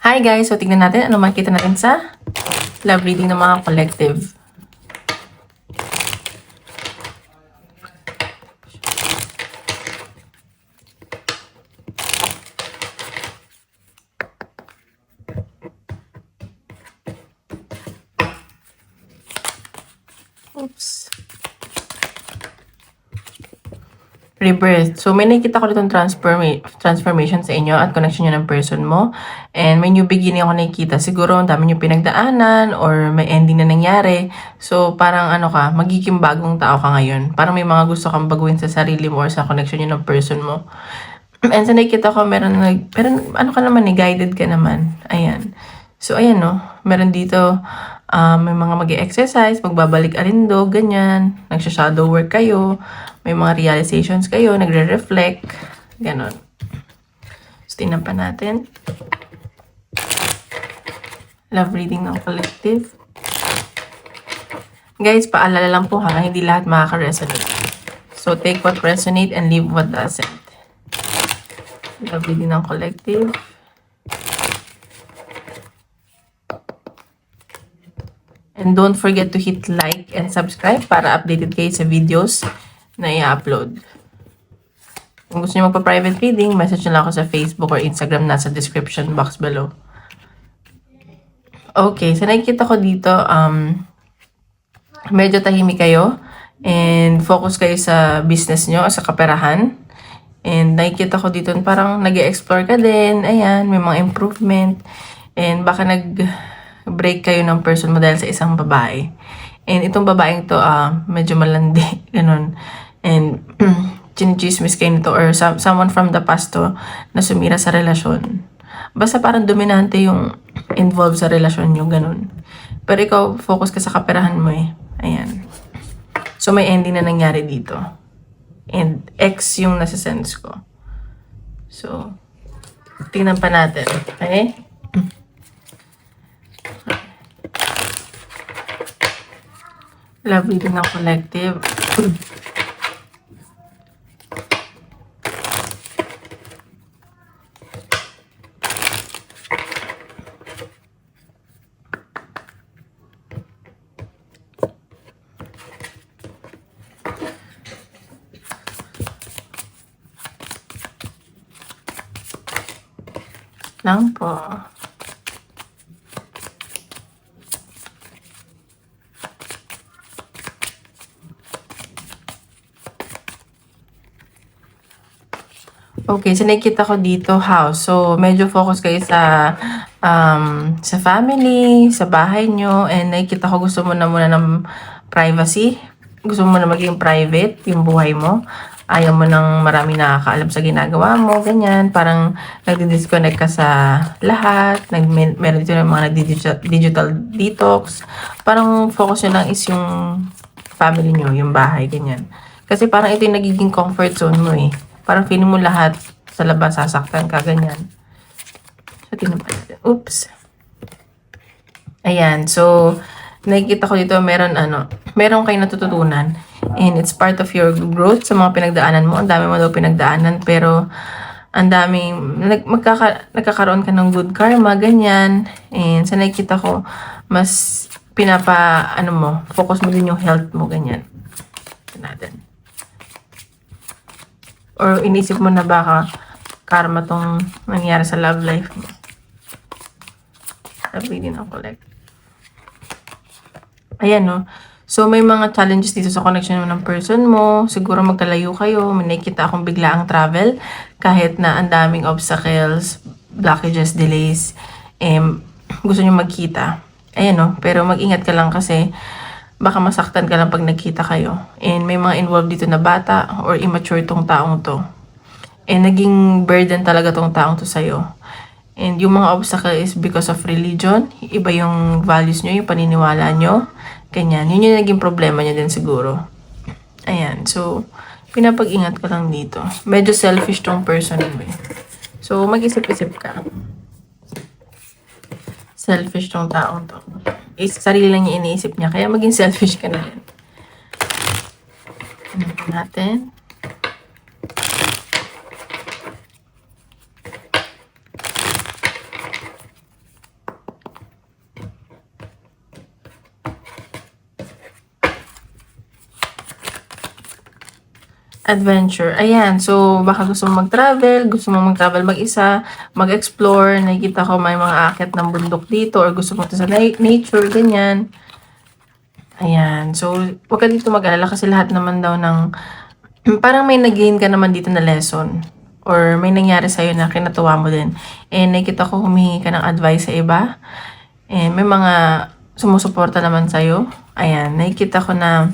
Hi guys! So, tignan natin ano makikita natin sa love reading ng mga collective. Oops. Rebirth. So, may nakikita ko ditong transformation sa inyo at connection nyo ng person mo. And may new beginning ako nakikita. Siguro, ang dami nyo pinagdaanan or may ending na nangyari. So, parang ano ka, magiging bagong tao ka ngayon. Parang may mga gusto kang baguhin sa sarili mo or sa connection nyo ng person mo. And sa nakikita ko, meron ano ka naman guided ka naman. Ayan. So, ayan no. Meron dito, may mga mag-exercise, magbabalik arindo, ganyan. Nagsha-shadow work kayo. May mga realizations kayo, nagre-reflect. Ganon. So, tingnan pa natin. Love reading ng collective. Guys, paalala lang po ha, hindi lahat makaka-resonate. So, take what resonate and leave what doesn't. Love reading ng collective. And don't forget to hit like and subscribe para updated kayo sa videos na i-upload. Kung gusto niyo magpa-private reading, message nyo lang ako sa Facebook or Instagram, nasa description box below. Okay, so nakikita ko dito, medyo tahimik kayo and focus kayo sa business nyo o sa kaperahan. And nakikita ko dito, parang nag-explore ka din, ayan, may mga improvement. And baka nag-break kayo ng person mo dahil sa isang babae. And itong babaeng to, medyo malandi, ganun. And chinichismis kayo nito or someone from the past to na sumira sa relasyon. Basta parang dominante yung involved sa relasyon nyo, ganun. Pero ikaw, focus ka sa kaperahan mo eh. Ayan. So, may ending na nangyari dito. And X yung nasa sense ko. So, tingnan pa natin. Okay? Love reading ng collective. Lang po. Okay, so nakikita ko dito house. So, medyo focus kayo sa family, sa bahay nyo, and nakikita ko gusto mo na muna ng privacy. Gusto mo na maging private yung buhay mo. Ayaw mo nang maraming nakakaalam sa ginagawa mo, ganyan. Parang nagdi-disconnect ka sa lahat. Meron dito ng mga digital detox. Parang focus nyo lang is yung family nyo, yung bahay, ganyan. Kasi parang ito yung nagiging comfort zone mo eh. Parang feeling mo lahat sa labas, sasaktan ka, ganyan. So, tingnan pa natin. Oops. Ayan. So, nakikita ko dito, meron kayo natututunan. And it's part of your growth sa mga pinagdaanan mo. Ang dami mo daw pinagdaanan, pero ang daming, nagkakaroon ka ng good karma, ganyan. And sa nakikita ko, mas focus mo din yung health mo, ganyan. Ito natin. Or inisip mo na baka karma tong nangyari sa love life mo. Sabi din ang collect. Ayan no. So may mga challenges dito sa connection mo ng person mo. Siguro magkalayo kayo. May nakikita akong biglaang travel. Kahit na ang daming obstacles, blockages, delays. Gusto nyo magkita. Ayan no. Pero mag-ingat ka lang kasi baka masaktan ka lang pag nagkita kayo. And may mga involved dito na bata or immature tong taong to. And naging burden talaga tong taong to sa'yo. And yung mga obstacle is because of religion. Iba yung values nyo, yung paniniwala nyo. Ganyan. Yun yung naging problema nyo din siguro. Ayan. So, pinapag-ingat ka lang dito. Medyo selfish tong person mo eh. So, mag-isip-isip ka. Selfish tong taong to. Sarili lang niya iniisip niya. Kaya maging selfish ka na rin. Ano natin? adventure. Ayan. So, baka gusto mo mag-travel mag-isa, mag-explore. Nakikita ko may mga aakyat ng bundok dito or gusto mo to sa nature, ganyan. Ayan. So, huwag ka dito mag-alala kasi lahat naman daw ng parang may nag-gain ka naman dito na lesson or may nangyari sa'yo na kinatuwa mo din. And nakikita ko humihingi ka ng advice sa iba. And may mga sumusuporta naman sa'yo. Ayan. Nakikita ko na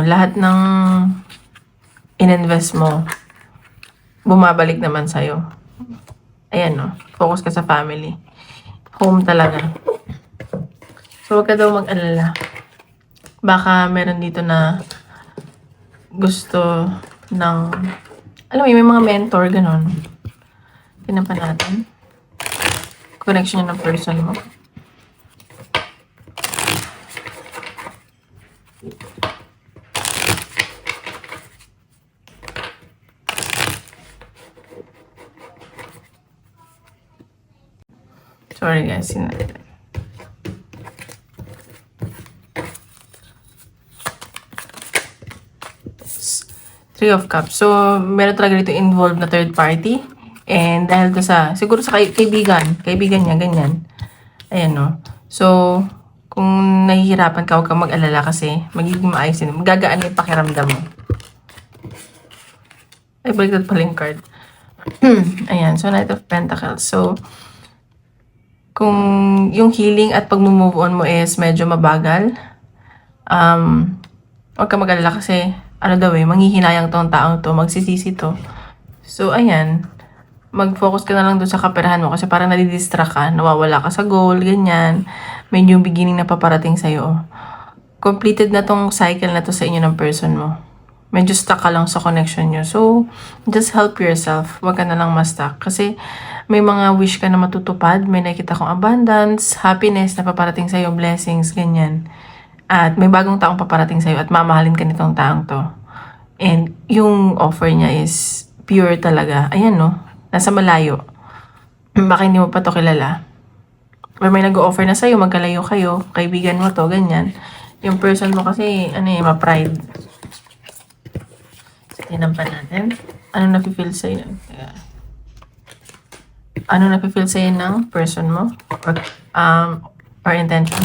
lahat ng ininvest mo, bumabalik naman sa'yo. Ayan, no? Focus ka sa family. Home talaga. So, huwag ka daw mag-alala. Baka meron dito na gusto ng, alam mo, may mga mentor, ganon. Tingnan pa natin. Connection ng person mo. Sorry guys, Three of Cups. So, meron talaga dito involved na third party. And dahil to siguro sa kaibigan niya, ganyan. Ayan, no. So, kung nahihirapan ka, huwag kang mag-alala kasi magiging maayos din. Magagaan yung pakiramdam mo. Ay, baliktad pala yung card. Ayan, so Knight of Pentacles. So, kung yung healing at pag-move on mo is medyo mabagal, huwag kang mag-alala kasi manghihinayang tong taong to, magsisisi to. So, ayan, mag-focus ka na lang doon sa kaperahan mo kasi parang nadidistract ka, nawawala ka sa goal, ganyan. May new beginning na paparating sa'yo. Completed na tong cycle na to sa inyo ng person mo. Medyo stuck ka lang sa connection nyo. So, just help yourself. Huwag ka na lang ma-stuck. Kasi may mga wish ka na matutupad. May nakita kong abundance, happiness na paparating sa'yo, blessings, ganyan. At may bagong taong paparating sa'yo at mamahalin ka nitong taong to. And yung offer niya is pure talaga. Ayan, no? Nasa malayo. Baka hindi mo pa to kilala. Or may nag-offer na sa'yo, magkalayo kayo, kaibigan mo to, ganyan. Yung person mo kasi, ma-pride. Tingnan pa natin. Ano nafe-feel sa'yo? Ano nafe-feel sa'yo ng person mo? Or intention?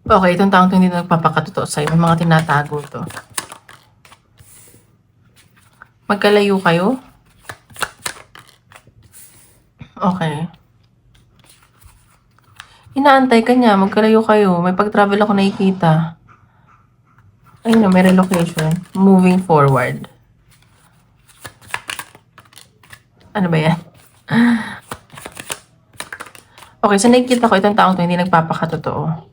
Okay, itong taong hindi nagpapakatotoo sa'yo. May mga tinatago to. Magkalayo kayo? Okay. Inaantay ka niya. Magkalayo kayo. May pag-travel ako nakikita. Ayun na, may relocation. Moving forward. Ano ba yan? Okay, so nakikita ko itong taong to hindi nagpapakatotoo.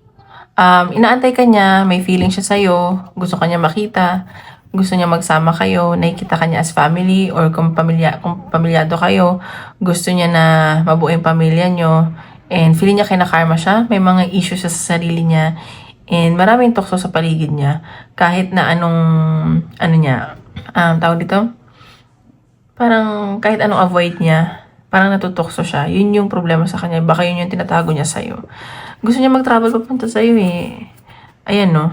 Inaantay ka niya, may feeling siya sa'yo, gusto ka niya makita, gusto niya magsama kayo, nakikita ka niya as family, or kung pamilyado kayo, gusto niya na mabuo yung pamilya niyo, and feeling niya kinakarma siya, may mga issues sa sarili niya, and maraming tukso sa paligid niya, kahit na tawag dito, parang kahit anong avoid niya, parang natutukso siya. Yun yung problema sa kanya. Baka yun yung tinatago niya sa'yo. Gusto niya mag-travel papunta sa'yo eh. Ayan no.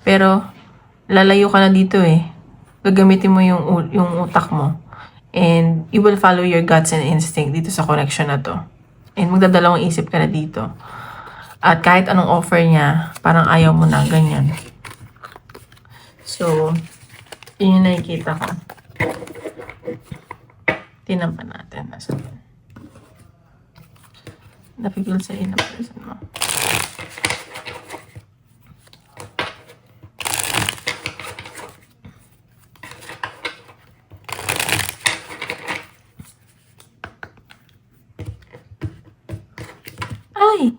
Pero, lalayo ka na dito eh. Gagamitin mo yung utak mo. And, you will follow your guts and instinct dito sa connection na to. And, magdadalawang isip ka na dito. At kahit anong offer niya, parang ayaw mo na, ganyan. So, yun yung nakikita ko. Tinan pa natin. Napigil sa inang person mo. Ay!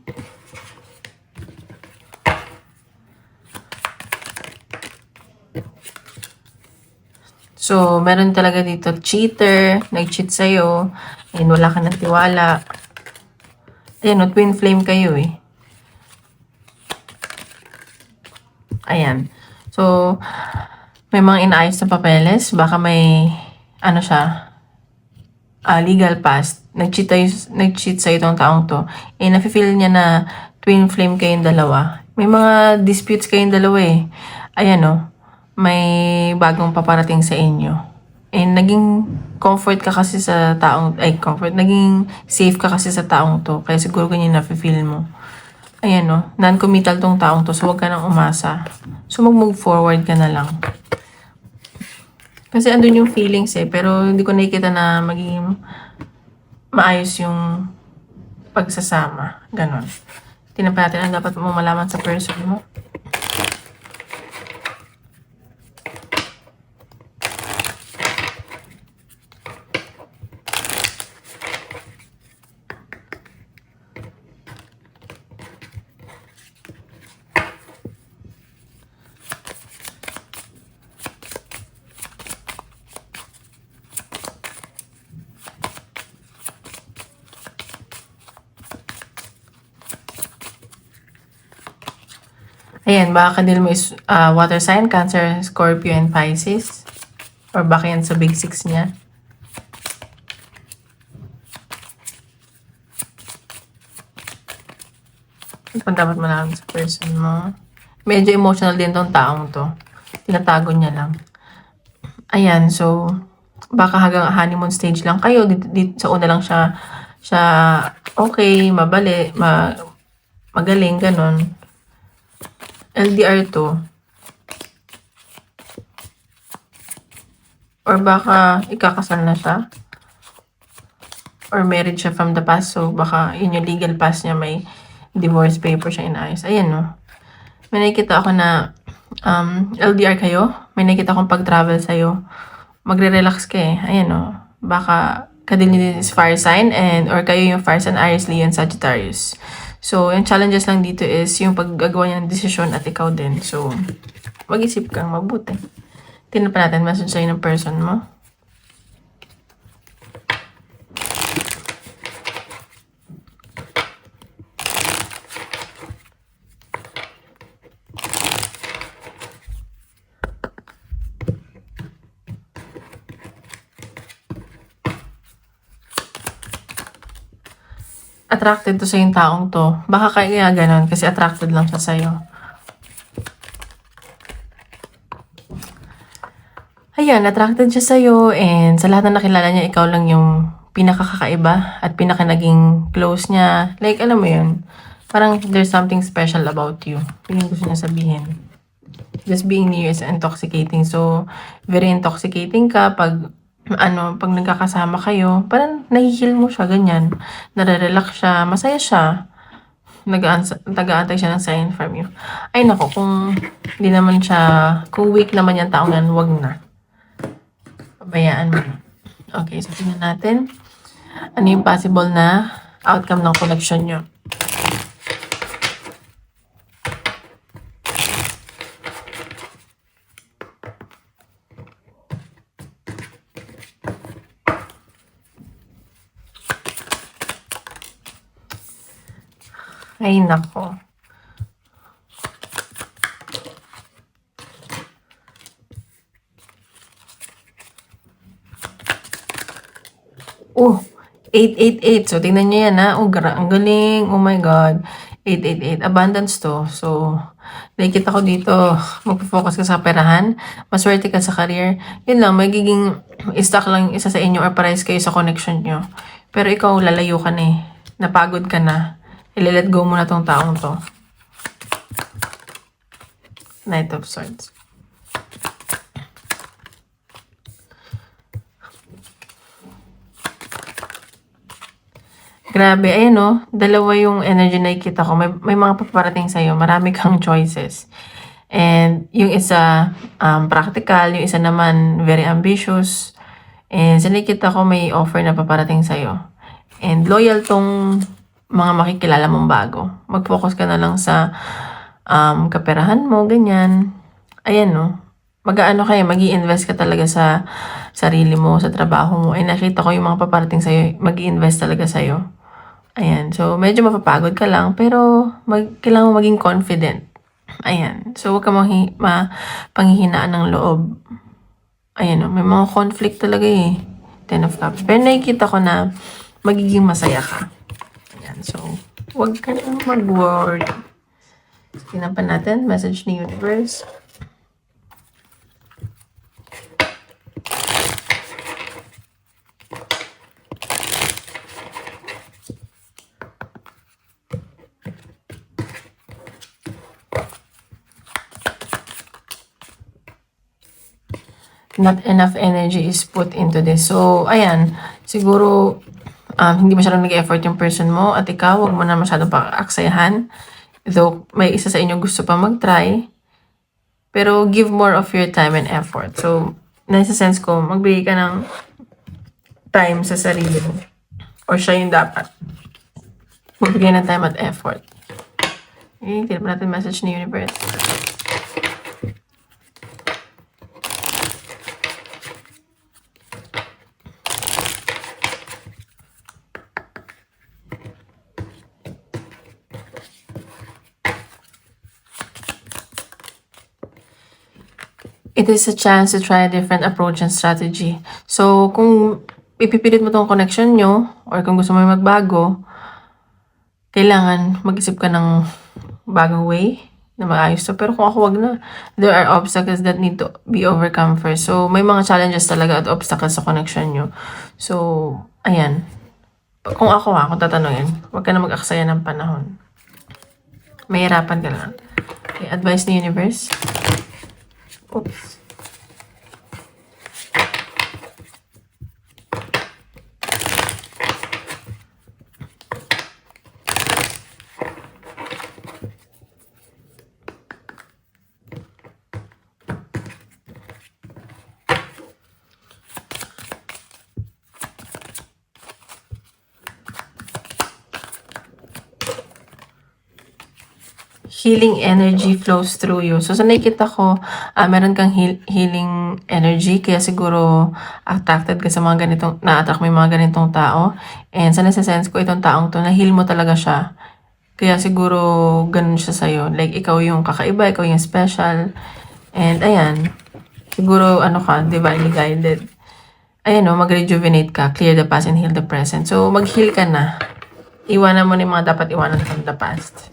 So, meron talaga dito cheater, nag-cheat sa'yo, and wala ka ng tiwala. Ayan, twin flame kayo eh. Ayan. So, may mga inaayos na papeles. Baka may, ano siya, legal past. Nag-cheat sa'yo itong taong to. Nafe-feel niya na twin flame kayong dalawa. May mga disputes kayong dalawa eh. Ayan o. May bagong paparating sa inyo. Naging comfort ka kasi sa taong, naging safe ka kasi sa taong to. Kaya siguro ganyan nafe-feel mo. Ayan o. Non-committal tong taong to. So, huwag ka nang umasa. So, mag-move forward ka na lang. Kasi andun yung feelings eh. Pero hindi ko nakikita na magiging maayos yung pagsasama. Ganon. Tingnan pa natin ang dapat mo malaman sa person mo. Ayan, baka kadil mo is water sign, Cancer, Scorpio, and Pisces. Or baka yan sa big six niya. Ito dapat malaman sa person mo. Medyo emotional din tong taong to. Tinatago niya lang. Ayan, so baka hanggang honeymoon stage lang kayo. Dito sa una lang siya okay, magaling, ganon. LDR to. Or baka ikakasal na siya. Or married siya from the past. So, baka yun yung legal past niya. May divorce paper siya inayos. Ayan, no. May nakikita ako na LDR kayo. May nakikita akong pag-travel sa'yo. Magre-relax ka eh. Ayan, no. Baka kadil niyo is fire sign or kayo yung fire sign, Aries, Leo, and Sagittarius. So, yung challenges lang dito is yung paggagawa niya ng desisyon at ikaw din. So, mag-isip kang mabuti. Tingnan pa natin message sa'yo ng person mo. Attracted to sa yung taong to. Baka kaya ganon kasi attracted lang siya sa'yo. Ayan, attracted siya sa'yo and sa lahat na nakilala niya, ikaw lang yung pinakakakaiba at pinaka-naging close niya. Like, alam mo yun, parang there's something special about you. Yun yung gusto niya sabihin. Just being near is intoxicating. So, very intoxicating ka pag nagkakasama kayo, parang nahihil mo siya, ganyan. Nare-relax siya, masaya siya. Nag-aantay siya ng sign from you. Ay nako, kung weak naman yung taong yan, wag na. Pabayaan mo. Okay, so tingnan natin. Ano yung possible na outcome ng connection nyo? Ay, nako. Oh, 888. So, tingnan nyo yan, ha? Oh, ang galing. Oh my God. 888. Abundance to. So, nakikita ko dito, mag-focus ka sa perahan. Maswerte ka sa career. Yun lang, magiging stuck lang isa sa inyo or pares kayo sa connection nyo. Pero ikaw, lalayo ka na eh. Napagod ka na. I-let go mo na tong taong to. Knight of Swords. Grabe, ayan o. Dalawa yung energy na nakikita ko. May mga paparating sa'yo. Marami kang choices. And yung isa practical, yung isa naman very ambitious. And sa nakikita ko may offer na paparating sa'yo. And loyal tong mga makikilala mong bago. Mag-focus ka na lang sa kaperahan mo, ganyan. Ayan no. Mag-aano kayo, mag-i-invest ka talaga sa sarili mo, sa trabaho mo. Nakita ko yung mga paparating sa'yo, mag-i-invest talaga sa'yo. Ayan, so medyo mapapagod ka lang, pero kailangan mo maging confident. Ayan. So, huwag ka panghihinaan ng loob. Ayan o, may mga conflict talaga eh. 10 of Cups. Pero nakikita ko na magiging masaya ka. Ayan. So, huwag ka nang mag-worry. Tingnan pa natin. Message ni Universe. Not enough energy is put into this. So, ayan. Siguro, hindi masyadong nag-effort yung person mo at ikaw, huwag mo na masyadong paaksayahan. Though, may isa sa inyo gusto pa mag-try. Pero, give more of your time and effort. So, nasa sense ko, magbigay ka ng time sa sarili mo. Or siya yung dapat. Magbigay ng time at effort. Okay, tignan pa natin message ni Universe. It is a chance to try a different approach and strategy. So, kung ipipilit mo tong connection nyo, or kung gusto mo magbago, kailangan mag-isip ka ng bagong way na maayos to. Pero kung ako, wag na. There are obstacles that need to be overcome first. So, may mga challenges talaga at obstacles sa connection nyo. So, ayan. Kung ako kung tatanungin, wag ka na mag-aksaya ng panahon. Mahirapan ka lang. Okay, advice ni Universe. Oops. Healing energy flows through you. So, sa nakikita ko, meron kang healing energy. Kaya siguro, attracted ka sa mga ganitong, na-attract mo yung mga ganitong tao. And sa nasa-sense ko, itong taong to, na-heal mo talaga siya. Kaya siguro, ganun siya sa'yo. Like, ikaw yung kakaiba, ikaw yung special. And, ayan. Siguro, divinely guided. Ayan mag-rejuvenate ka. Clear the past and heal the present. So, mag-heal ka na. Iwanan mo na yung mga dapat iwanan from the past.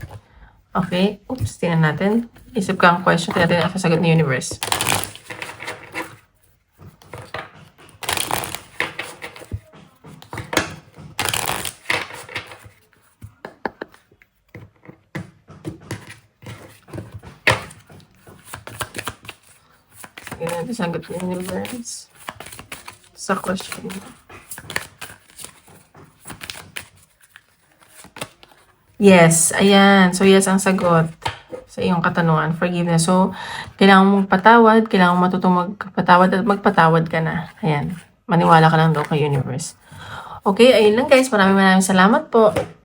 Okay. Oops, tingnan natin. Isip ka ang question. Tingnan natin ang sasagot ni Universe. Tingnan natin sasagot ni Universe sa question. Yes, ayan. So, yes ang sagot sa iyong katanungan. Forgiveness. So, kailangan mong patawad, kailangan mong matutong magpatawad at magpatawad ka na. Ayan. Maniwala ka lang daw kay Universe. Okay, ayun lang guys. Maraming salamat po.